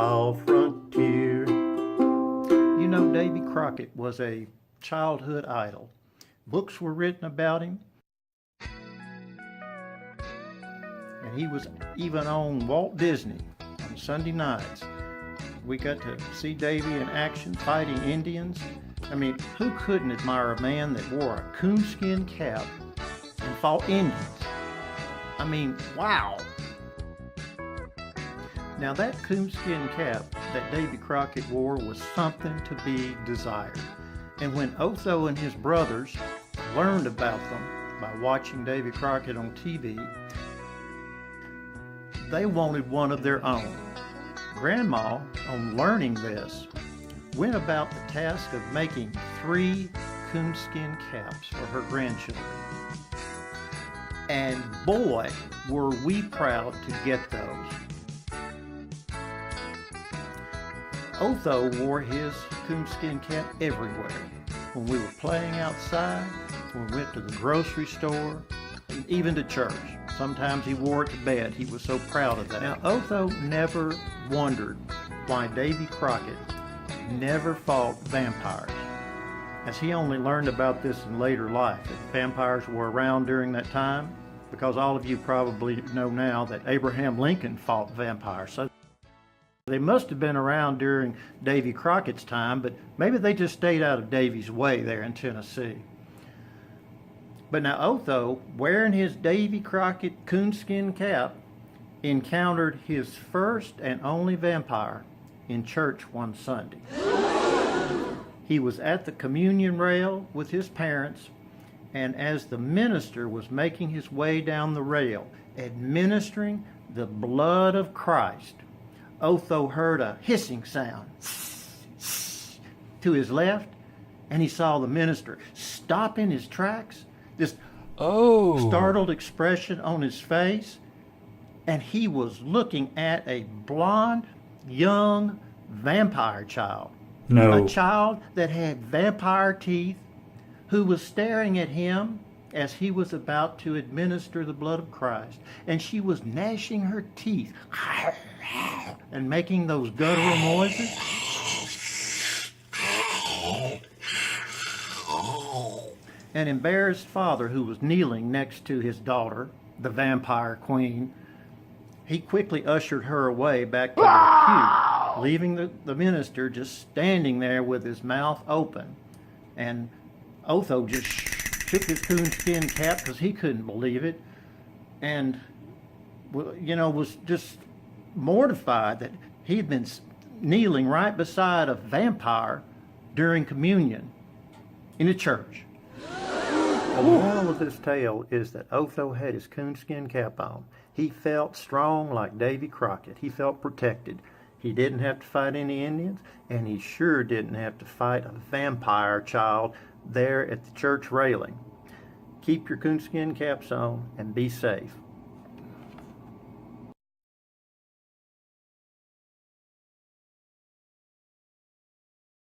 wild frontier. You know, Davy Crockett was a childhood idol. Books were written about him, and he was even on Walt Disney on Sunday nights. We got to see Davy in action fighting Indians. I mean, who couldn't admire a man that wore a coonskin cap and fought Indians? I mean, wow. Now that coonskin cap that Davy Crockett wore was something to be desired. And when Otho and his brothers learned about them by watching Davy Crockett on TV, they wanted one of their own. Grandma, on learning this, went about the task of making 3 coonskin caps for her grandchildren. And boy, were we proud to get those. Otho wore his coonskin cap everywhere. When we were playing outside, when we went to the grocery store, and even to church. Sometimes he wore it to bed. He was so proud of that. Now, Otho never wondered why Davy Crockett never fought vampires, as he only learned about this in later life, that vampires were around during that time, because all of you probably know now that Abraham Lincoln fought vampires. So they must have been around during Davy Crockett's time, but maybe they just stayed out of Davy's way there in Tennessee. But now Otho, wearing his Davy Crockett coonskin cap, encountered his first and only vampire in church one Sunday. He was at the communion rail with his parents, and as the minister was making his way down the rail, administering the blood of Christ, Otho heard a hissing sound to his left, and he saw the minister stop in his tracks, this startled expression on his face, and he was looking at a blonde, young vampire child. No. A child that had vampire teeth, who was staring at him as he was about to administer the blood of Christ. And she was gnashing her teeth and making those guttural noises. An embarrassed father who was kneeling next to his daughter, the vampire queen, he quickly ushered her away back to the pew, leaving the minister just standing there with his mouth open. And Otho just took his coonskin cap because he couldn't believe it, and was just mortified that he'd been kneeling right beside a vampire during communion in a church. The moral of this tale is that Otho had his coonskin cap on. He felt strong like Davy Crockett. He felt protected. He didn't have to fight any Indians, and he sure didn't have to fight a vampire child there at the church railing. Keep your coonskin caps on and be safe.